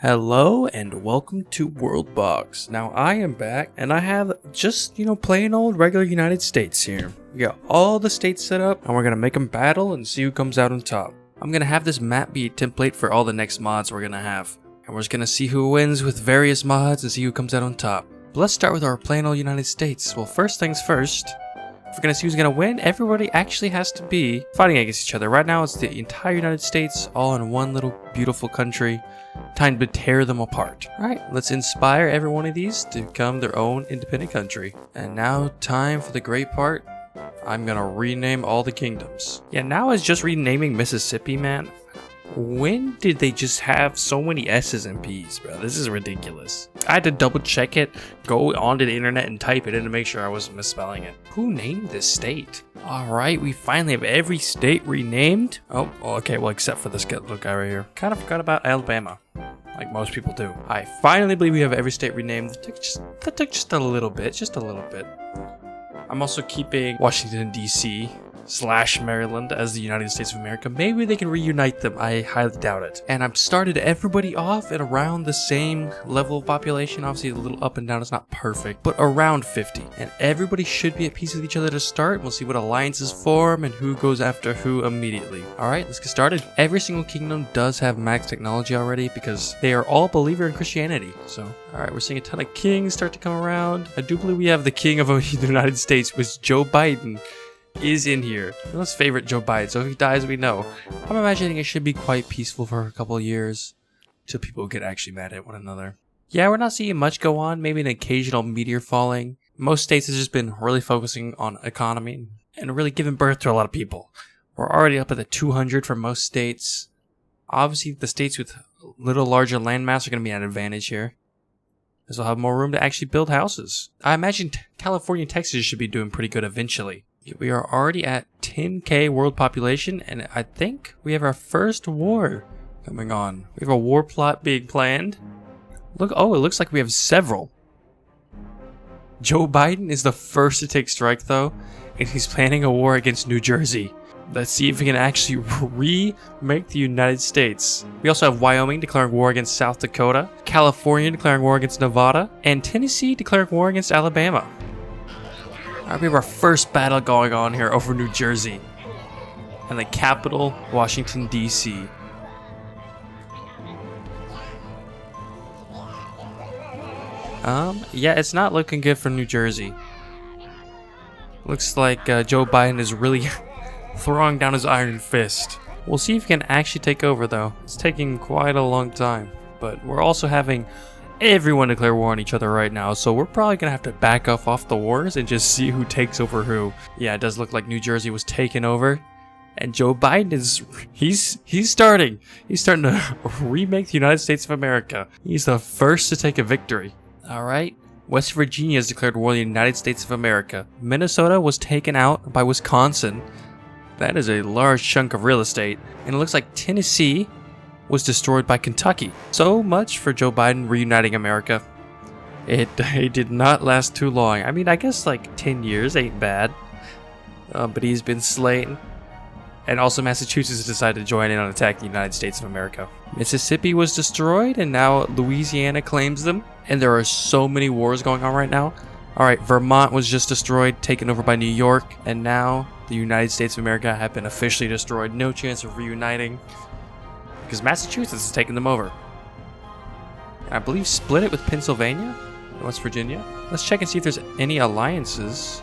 Hello and welcome to Worldbox. Now I am back and I have just, plain old regular United States here. We got all the states set up and we're going to make them battle and see who comes out on top. I'm going to have this map be a template for all the next mods we're going to have. And we're just going to see who wins with various mods and see who comes out on top. But let's start with our plain old United States. Well, first things first. If we're going to see who's going to win, everybody actually has to be fighting against each other. Right now it's the entire United States all in one little beautiful country. Time to tear them apart. Alright, let's inspire every one of these to become their own independent country. And now time for the great part. I'm gonna rename all the kingdoms. Yeah, now it's just renaming Mississippi, man. When did they just have so many S's and P's, bro? This is ridiculous. I had to double check it, go onto the internet and type it in to make sure I wasn't misspelling it. Who named this state? Alright, we finally have every state renamed. Oh, okay, well, except for this little guy right here. Kind of forgot about Alabama, like most people do. I finally believe we have every state renamed. That took just a little bit, I'm also keeping Washington, D.C. / Maryland as the United States of America. Maybe they can reunite them. I highly doubt it. And I've started everybody off at around the same level of population. Obviously a little up and down, it's not perfect, but around 50. And everybody should be at peace with each other to start. We'll see what alliances form and who goes after who immediately. Alright, let's get started. Every single kingdom does have max technology already because they are all believer in Christianity. So, alright, we're seeing a ton of kings start to come around. I do believe we have the king of the United States, which Joe Biden is in here. Let's favorite Joe Biden, so if he dies, we know. I'm imagining it should be quite peaceful for a couple of years till people get actually mad at one another. Yeah, we're not seeing much go on, maybe an occasional meteor falling. Most states have just been really focusing on economy and really giving birth to a lot of people. We're already up at the 200 for most states. Obviously, the states with a little larger landmass are going to be at an advantage here, as they'll have more room to actually build houses. I imagine California and Texas should be doing pretty good eventually. We are already at 10k world population, and I think we have our first war coming on. We have a war plot being planned. Look, oh, it looks like we have several. Joe Biden is the first to take strike, though, and he's planning a war against New Jersey. Let's see if we can actually remake the United States. We also have Wyoming declaring war against South Dakota, California declaring war against Nevada, and Tennessee declaring war against Alabama. Alright, we have our first battle going on here over New Jersey and the capital, Washington, D.C. Yeah, it's not looking good for New Jersey. Looks like Joe Biden is really throwing down his iron fist. We'll see if he can actually take over, though. It's taking quite a long time, but we're also having everyone declare war on each other right now, so we're probably gonna have to back off the wars and just see who takes over who. Yeah, it does look like New Jersey was taken over, and Joe Biden is he's starting to remake the United States of America. He's the first to take a victory. All right, West Virginia has declared war on the United States of America. Minnesota was taken out by Wisconsin. That is a large chunk of real estate, and it looks like Tennessee was destroyed by Kentucky. So much for Joe Biden reuniting America. It did not last too long. I mean, I guess like 10 years ain't bad. But he's been slain. And also Massachusetts decided to join in on attacking the United States of America. Mississippi was destroyed, and now Louisiana claims them. And there are so many wars going on right now. Alright, Vermont was just destroyed, taken over by New York. And now the United States of America have been officially destroyed. No chance of reuniting, because Massachusetts is taking them over. I believe split it with Pennsylvania and West Virginia. Let's check and see if there's any alliances.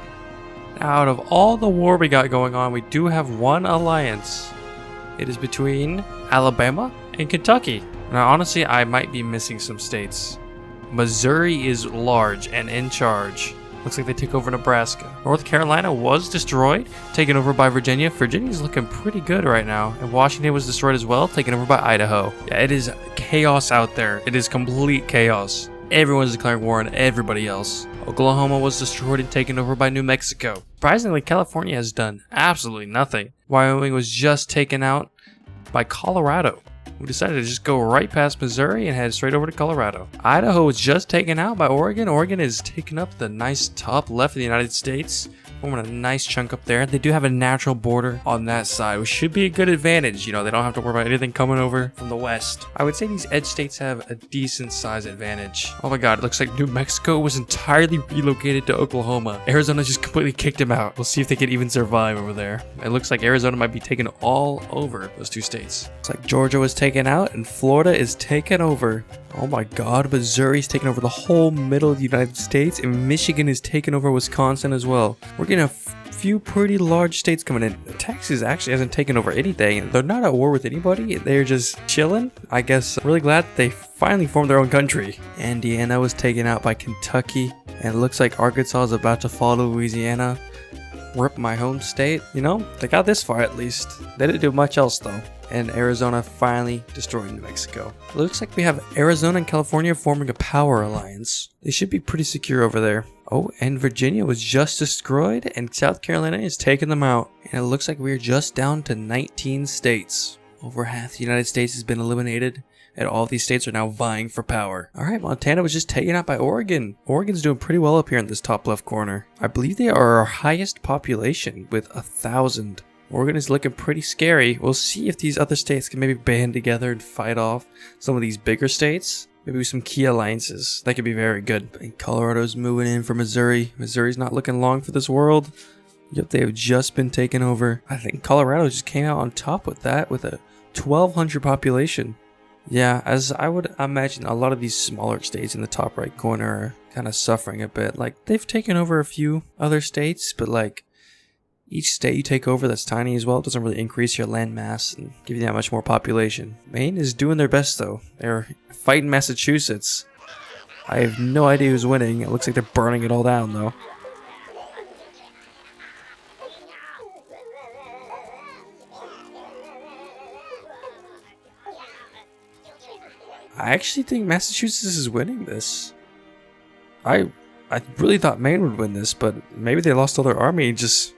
Out of all the war we got going on, we do have one alliance. It is between Alabama and Kentucky. Now, honestly, I might be missing some states. Missouri is large and in charge. Looks like they took over Nebraska. North Carolina was destroyed, taken over by Virginia. Virginia's looking pretty good right now. And Washington was destroyed as well, taken over by Idaho. Yeah, it is chaos out there. It is complete chaos. Everyone's declaring war on everybody else. Oklahoma was destroyed and taken over by New Mexico. Surprisingly, California has done absolutely nothing. Wyoming was just taken out by Colorado. We decided to just go right past Missouri and head straight over to Colorado. Idaho was just taken out by Oregon. Oregon is taking up the nice top left of the United States. forming a nice chunk up there. They do have a natural border on that side, which should be a good advantage. You know, they don't have to worry about anything coming over from the west. I would say these edge states have a decent size advantage. Oh my god, it looks like New Mexico was entirely relocated to Oklahoma. Arizona just completely kicked him out. We'll see if they can even survive over there. It looks like Arizona might be taken all over those two states. It's like Georgia was taken out and Florida is taken over. Oh my god, Missouri's taken over the whole middle of the United States, and Michigan is taking over Wisconsin as well. We're getting a few pretty large states coming in. Texas actually hasn't taken over anything. They're not at war with anybody. They're just chilling. I guess I'm really glad they finally formed their own country. Indiana was taken out by Kentucky, and it looks like Arkansas is about to fall to Louisiana. Rip my home state. You know, they got this far at least. They didn't do much else though. And Arizona finally destroyed New Mexico. It looks like we have Arizona and California forming a power alliance. They should be pretty secure over there. Oh, and Virginia was just destroyed, and South Carolina is taking them out. And it looks like we're just down to 19 states. Over half the United States has been eliminated, and all these states are now vying for power. Alright, Montana was just taken out by Oregon. Oregon's doing pretty well up here in this top left corner. I believe they are our highest population with 1,000. Oregon is looking pretty scary. We'll see if these other states can maybe band together and fight off some of these bigger states. Maybe with some key alliances. That could be very good. And Colorado's moving in for Missouri. Missouri's not looking long for this world. Yep, they have just been taken over. I think Colorado just came out on top with that with a 1,200 population. Yeah, as I would imagine, a lot of these smaller states in the top right corner are kind of suffering a bit. Like, they've taken over a few other states, but like, each state you take over that's tiny as well, it doesn't really increase your land mass and give you that much more population. Maine is doing their best though. They're fighting Massachusetts. I have no idea who's winning. It looks like they're burning it all down though. I actually think Massachusetts is winning this. I really thought Maine would win this, but maybe they lost all their army and just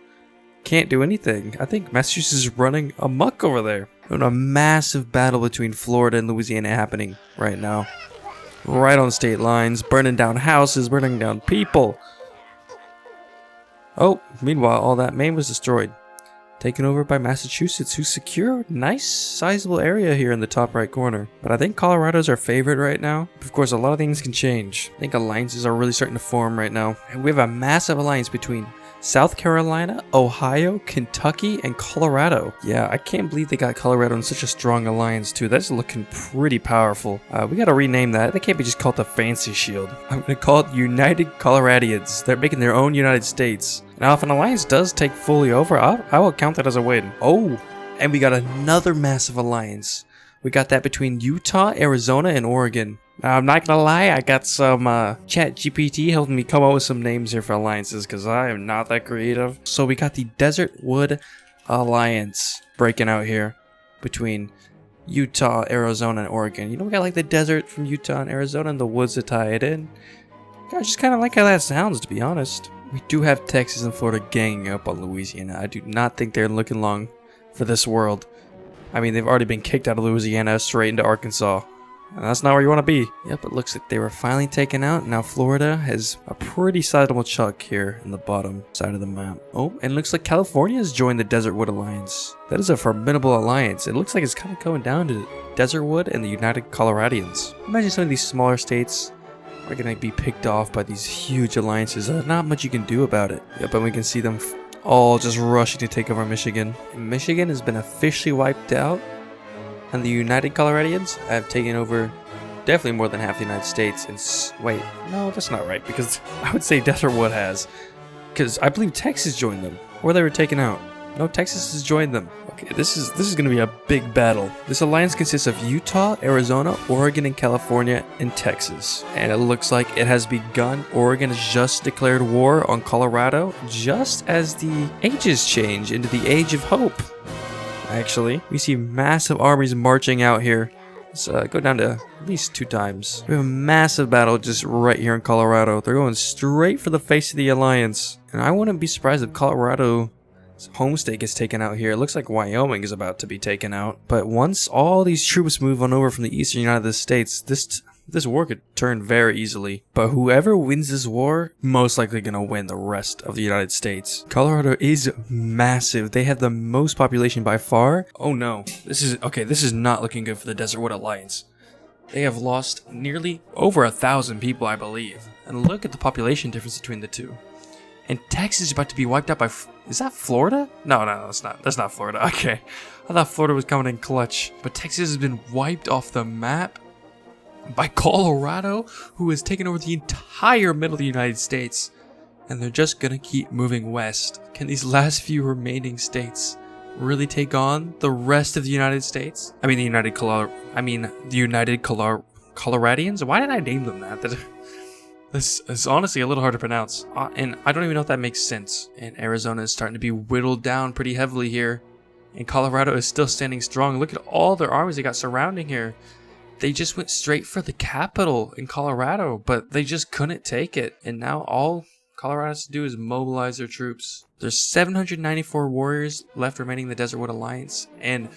can't do anything. I think Massachusetts is running amok over there. A massive battle between Florida and Louisiana happening right now. Right on state lines, burning down houses, burning down people. Oh, meanwhile, all that Maine was destroyed. Taken over by Massachusetts, who secured a nice sizable area here in the top right corner. But I think Colorado's our favorite right now. Of course, a lot of things can change. I think alliances are really starting to form right now. And we have a massive alliance between South Carolina, Ohio, Kentucky, and Colorado. Yeah, I can't believe they got Colorado in such a strong alliance too. That's looking pretty powerful. We gotta rename that. They can't be just called the Fancy Shield. I'm gonna call it United Coloradians. They're making their own United States. Now, if an alliance does take fully over, I will count that as a win. Oh, and we got another massive alliance. We got that between Utah, Arizona, and Oregon. Now, I'm not gonna lie, I got some chat GPT helping me come up with some names here for alliances because I am not that creative. So we got the Desertwood Alliance breaking out here between Utah, Arizona, and Oregon. You know, we got like the desert from Utah and Arizona and the woods to tie it in. I just kind of like how that sounds, to be honest. We do have Texas and Florida ganging up on Louisiana. I do not think they're looking long for this world. I mean, they've already been kicked out of Louisiana straight into Arkansas. And that's not where you want to be. Yep, it looks like they were finally taken out. Now Florida has a pretty sizable chunk here in the bottom side of the map. Oh, and it looks like California has joined the Desertwood Alliance. That is a formidable alliance. It looks like it's kind of going down to Desertwood and the United Coloradians. Imagine some of these smaller states are going to be picked off by these huge alliances. There's not much you can do about it. Yep, and we can see them all just rushing to take over Michigan. And Michigan has been officially wiped out. And the United Coloradians have taken over definitely more than half the United States. And wait, no, that's not right, because I would say Desertwood has. Because I believe Texas joined them, or they were taken out. No, Texas has joined them. Okay, this is going to be a big battle. This alliance consists of Utah, Arizona, Oregon, and California, and Texas. And it looks like it has begun. Oregon has just declared war on Colorado, just as the ages change into the Age of Hope. Actually, we see massive armies marching out here. Let's go down to at least 2 times. We have a massive battle just right here in Colorado. They're going straight for the face of the alliance. And I wouldn't be surprised if Colorado's home state gets taken out here. It looks like Wyoming is about to be taken out. But once all these troops move on over from the eastern United States, this This war could turn very easily. But whoever wins this war, most likely gonna win the rest of the United States. Colorado is massive. They have the most population by far. Oh no. This is not looking good for the Desertwood Alliance. They have lost nearly over 1,000 people, I believe. And look at the population difference between the two. And Texas is about to be wiped out by... Is that Florida? No, that's not. That's not Florida. Okay. I thought Florida was coming in clutch. But Texas has been wiped off the map by Colorado, who has taken over the entire middle of the United States. And they're just gonna keep moving west. Can these last few remaining states really take on the rest of the United States? I mean, the United Coloradans? Why did I name them that? This is honestly a little hard to pronounce. And I don't even know if that makes sense. And Arizona is starting to be whittled down pretty heavily here. And Colorado is still standing strong. Look at all their armies they got surrounding here. They just went straight for the capital in Colorado, but they just couldn't take it. And now all Colorado has to do is mobilize their troops. There's 794 warriors left remaining in the Desertwood Alliance, and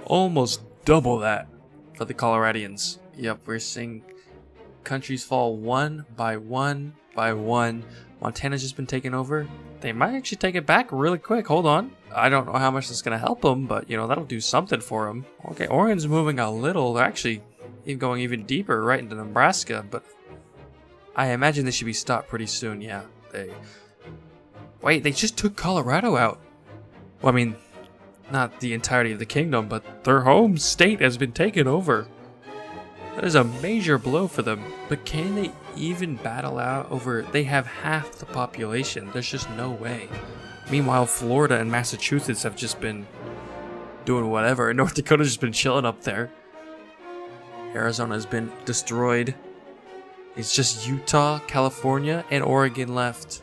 almost double that for the Coloradans. Yep, we're seeing countries fall one by one by one. Montana's just been taken over. They might actually take it back really quick. Hold on. I don't know how much that's going to help them, but, you know, that'll do something for them. Okay, Oregon's moving a little. They're actually going even deeper right into Nebraska, but I imagine they should be stopped pretty soon. Yeah, Wait, they just took Colorado out. Well, I mean, not the entirety of the kingdom, but their home state has been taken over. That is a major blow for them. But can they even battle out over... They have half the population. There's just no way. Meanwhile, Florida and Massachusetts have just been doing whatever. And North Dakota's just been chilling up there. Arizona has been destroyed. It's just Utah, California, and Oregon left.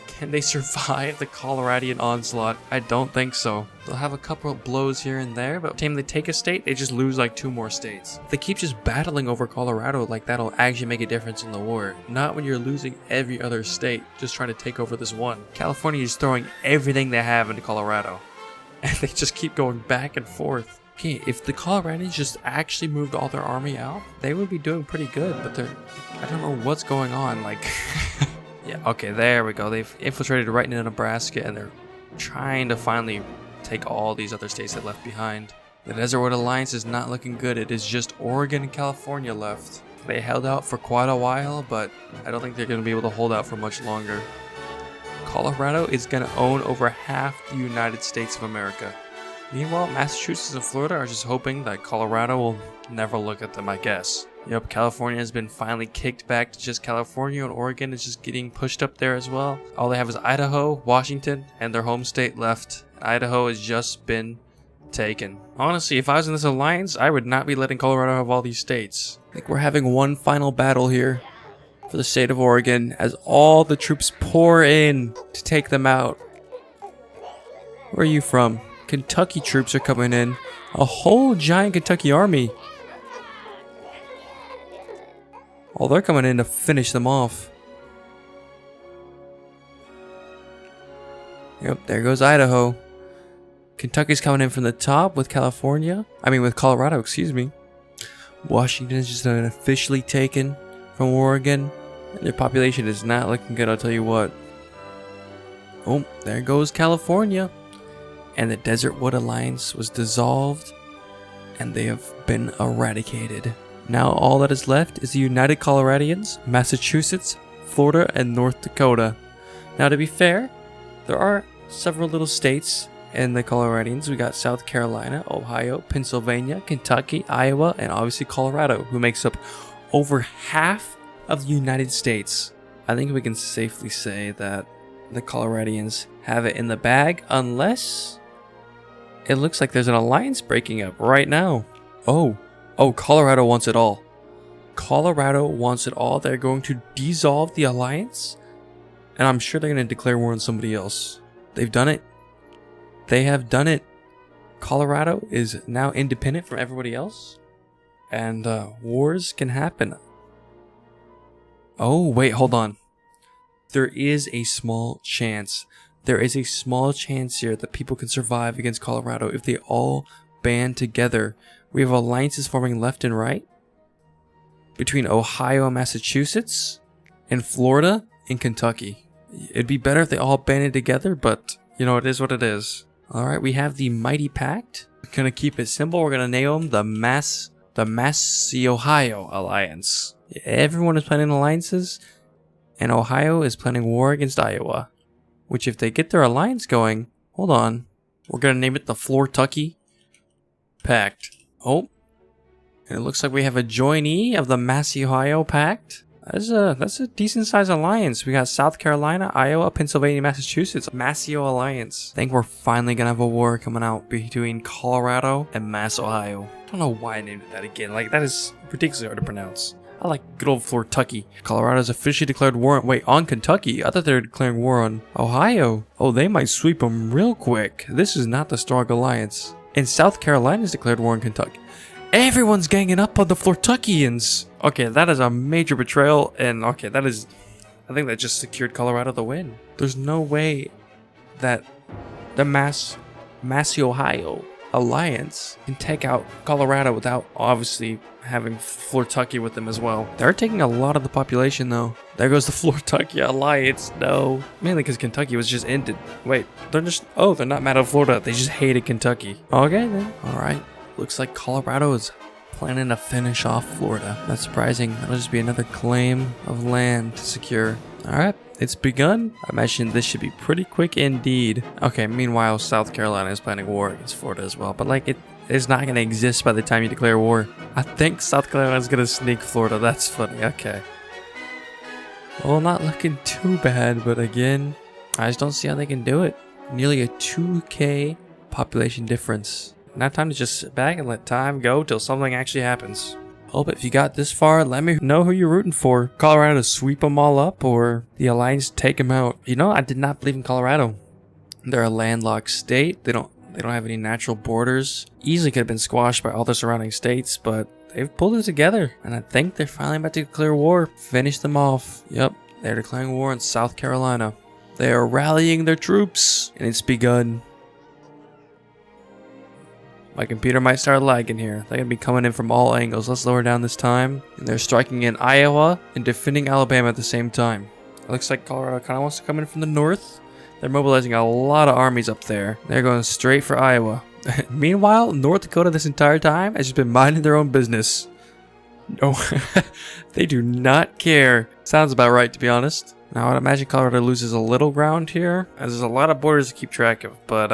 Can they survive the Coloradian onslaught? I don't think so. They'll have a couple of blows here and there, but time they take a state, they just lose like 2 more states. If they keep just battling over Colorado, like that'll actually make a difference in the war. Not when you're losing every other state, just trying to take over this one. California is throwing everything they have into Colorado. And they just keep going back and forth. Okay, if the Coloradans just actually moved all their army out, they would be doing pretty good, but I don't know what's going on, like... Yeah, okay, there we go. They've infiltrated right into Nebraska, and they're trying to finally take all these other states that left behind. The Desertwood Alliance is not looking good. It is just Oregon and California left. They held out for quite a while, but I don't think they're going to be able to hold out for much longer. Colorado is going to own over half the United States of America. Meanwhile, Massachusetts and Florida are just hoping that Colorado will never look at them, I guess. Yep, California has been finally kicked back to just California, and Oregon is just getting pushed up there as well. All they have is Idaho, Washington, and their home state left. Idaho has just been taken. Honestly, if I was in this alliance, I would not be letting Colorado have all these states. I think we're having one final battle here for the state of Oregon as all the troops pour in to take them out. Where are you from? Kentucky troops are coming in. A whole giant Kentucky army. Oh, they're coming in to finish them off. Yep, there goes Idaho. Kentucky's coming in from the top with with Colorado, excuse me. Washington is just been officially taken from Oregon. And their population is not looking good, I'll tell you what. Oh, there goes California. And the Desertwood Alliance was dissolved. And they have been eradicated. Now all that is left is the United Coloradans, Massachusetts, Florida, and North Dakota. Now to be fair, there are several little states in the Coloradans. We got South Carolina, Ohio, Pennsylvania, Kentucky, Iowa, and obviously Colorado, who makes up over half of the United States. I think we can safely say that the Coloradans have it in the bag, unless it looks like there's an alliance breaking up right now. Oh, Colorado wants it all. Colorado wants it all. They're going to dissolve the alliance. And I'm sure they're going to declare war on somebody else. They've done it. They have done it. Colorado is now independent from everybody else. And wars can happen. Oh, wait, hold on. There is a small chance. There is a small chance here that people can survive against Colorado if they all band together. We have alliances forming left and right. between Ohio and Massachusetts, and Florida and Kentucky. It'd be better if they all banded together, but you know, it is what it is. Alright, we have the Mighty Pact. We're gonna keep it simple. We're gonna name them the Massi-Ohio Alliance. Everyone is planning alliances, and Ohio is planning war against Iowa. Which, if they get their alliance going, hold on, we're gonna name it the Flortucky Pact. Oh, and it looks like we have a joinee of the Massi-Ohio Pact. That's a decent sized alliance. We got South Carolina, Iowa, Pennsylvania, Massachusetts. Massio Alliance. I think we're finally gonna have a war coming out between Colorado and Mass, Ohio. I don't know why I named it that again. Like, that is ridiculously hard to pronounce. I like good old Flortucky. Colorado's officially declared war on Kentucky. I thought they were declaring war on Ohio. Oh, they might sweep them real quick. This is not the strong alliance. And South Carolina's declared war on Kentucky. Everyone's ganging up on the Flortuckians. Okay, that is a major betrayal, and okay, I think that just secured Colorado the win. There's no way that the Massi-Ohio Alliance can take out Colorado without obviously having Flortucky with them as well. They're taking a lot of the population though. There goes the Flortucky Alliance. No. Mainly because Kentucky was just ended. Wait, they're not mad at Florida. They just hated Kentucky. Okay then. Alright. Looks like Colorado is planning to finish off Florida. Not surprising. That'll just be another claim of land to secure. Alright, it's begun. I imagine this should be pretty quick indeed. Okay, meanwhile, South Carolina is planning war against Florida as well. But like, it's not going to exist by the time you declare war. I think South Carolina is going to sneak Florida. That's funny. Okay. Well, not looking too bad, but again, I just don't see how they can do it. Nearly a 2K population difference. Now time to just sit back and let time go till something actually happens. Hope if you got this far, let me know who you're rooting for. Colorado to sweep them all up, or the Alliance take them out. You know, I did not believe in Colorado. They're a landlocked state. They don't have any natural borders. Easily could have been squashed by all the surrounding states, but they've pulled it together. And I think they're finally about to declare war. Finish them off. Yep, they're declaring war on South Carolina. They are rallying their troops, and it's begun. My computer might start lagging here. They're going to be coming in from all angles. Let's lower down this time. And they're striking in Iowa and defending Alabama at the same time. It looks like Colorado kind of wants to come in from the north. They're mobilizing a lot of armies up there. They're going straight for Iowa. Meanwhile, North Dakota this entire time has just been minding their own business. No, they do not care. Sounds about right, to be honest. Now, I'd imagine Colorado loses a little ground here, as there's a lot of borders to keep track of. But,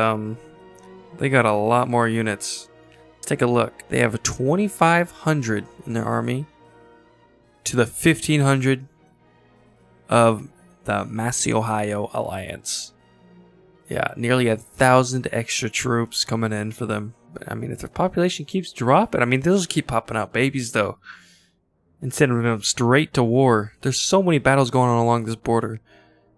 they got a lot more units. Let's take a look. They have a 2,500 in their army to the 1,500 of the Massi-Ohio Alliance. Yeah, nearly 1,000 extra troops coming in for them. But, I mean, if their population keeps dropping, I mean, they'll just keep popping out babies, though. Instead of going straight to war. There's so many battles going on along this border.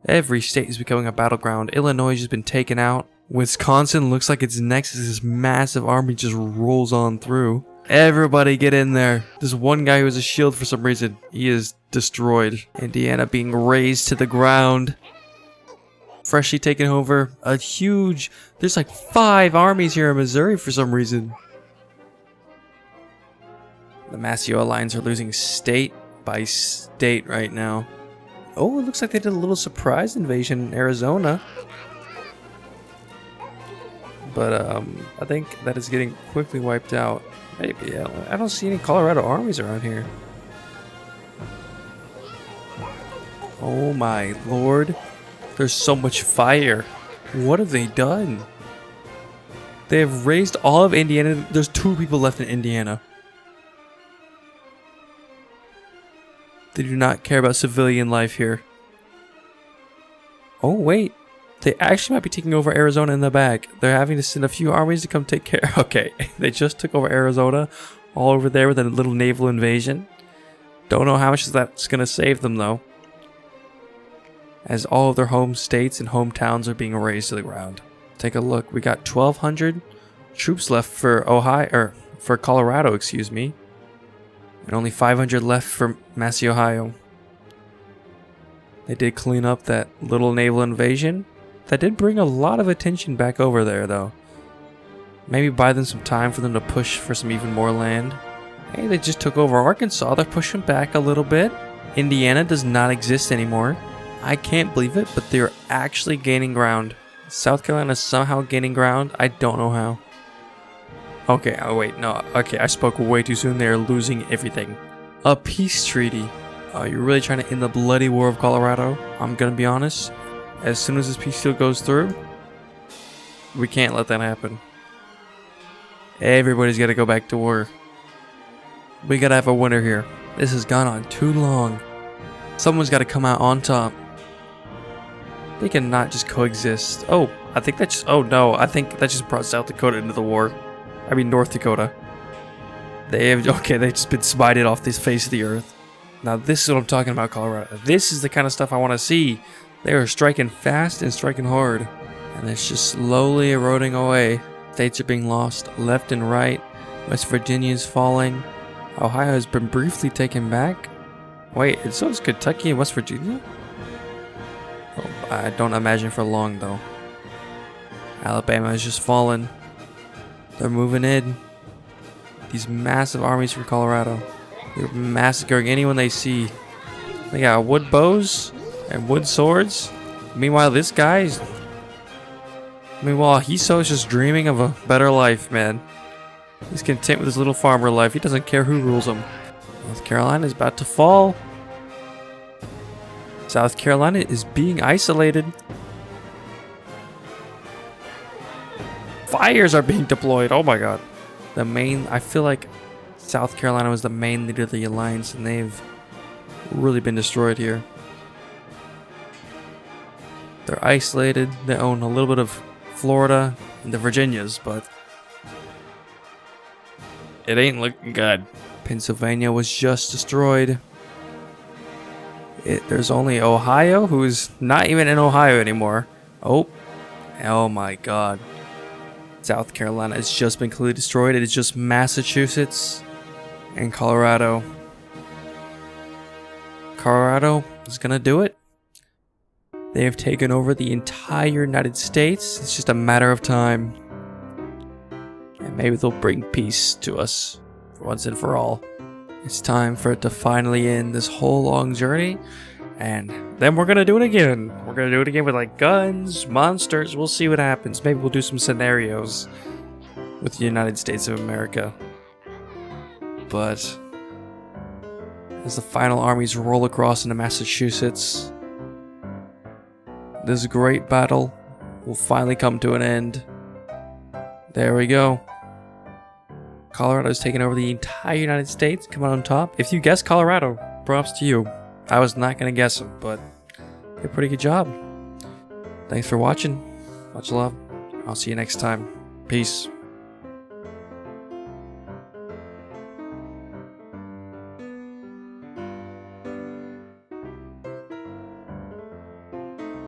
Every state is becoming a battleground. Illinois has just been taken out. Wisconsin looks like it's next as this massive army just rolls on through. Everybody get in there. This one guy who has a shield for some reason, he is destroyed. Indiana being razed to the ground. Freshly taken over. There's like 5 armies here in Missouri for some reason. The Massi Alliance are losing state by state right now. Oh, it looks like they did a little surprise invasion in Arizona. But I think that is getting quickly wiped out. Maybe. I don't see any Colorado armies around here. Oh my lord. There's so much fire. What have they done? They have razed all of Indiana. There's 2 people left in Indiana. They do not care about civilian life here. Oh wait. They actually might be taking over Arizona in the back. They're having to send a few armies to come take care. Okay, they just took over Arizona. All over there with a little naval invasion. Don't know how much that's going to save them though. As all of their home states and hometowns are being razed to the ground. Take a look. We got 1,200 troops left for Colorado, excuse me. And only 500 left for Massi, Ohio. They did clean up that little naval invasion. That did bring a lot of attention back over there, though. Maybe buy them some time for them to push for some even more land. Hey, they just took over Arkansas. They're pushing back a little bit. Indiana does not exist anymore. I can't believe it, but they're actually gaining ground. South Carolina is somehow gaining ground. I don't know how. Okay, oh wait, no. Okay, I spoke way too soon. They're losing everything. A peace treaty. You're really trying to end the bloody war of Colorado? I'm gonna be honest. As soon as this peace deal goes through, we can't let that happen. Everybody's gotta go back to war. We gotta have a winner here. This has gone on too long. Someone's gotta come out on top. They cannot just coexist. Oh, I think that just... Oh no, I think that just brought South Dakota into the war. I mean North Dakota. They have... Okay, they've just been smited off this face of the earth. Now this is what I'm talking about, Colorado. This is the kind of stuff I want to see. They are striking fast and striking hard. And it's just slowly eroding away. States are being lost left and right. West Virginia is falling. Ohio has been briefly taken back. Wait, and so is Kentucky and West Virginia? Oh, I don't imagine for long though. Alabama has just fallen. They're moving in. These massive armies from Colorado. They're massacring anyone they see. They got wood bows and wood swords. Meanwhile, this guy's... Meanwhile, Hiso's just dreaming of a better life, man. He's content with his little farmer life. He doesn't care who rules him. North Carolina is about to fall. South Carolina is being isolated. Fires are being deployed. Oh my god. I feel like South Carolina was the main leader of the alliance, and they've really been destroyed here. They're isolated. They own a little bit of Florida and the Virginias, but it ain't looking good. Pennsylvania was just destroyed. There's only Ohio, who's not even in Ohio anymore. Oh my god. South Carolina has just been completely destroyed. It is just Massachusetts and Colorado. Colorado is gonna do it. They have taken over the entire United States. It's just a matter of time. And maybe they'll bring peace to us once and for all. It's time for it to finally end this whole long journey. And then we're gonna do it again. We're gonna do it again with like guns, monsters. We'll see what happens. Maybe we'll do some scenarios with the United States of America. But as the final armies roll across into Massachusetts, this great battle will finally come to an end. There we go. Colorado's taken over the entire United States, coming on top. If you guessed Colorado, props to you. I was not going to guess them, but you did a pretty good job. Thanks for watching. Much love. I'll see you next time. Peace.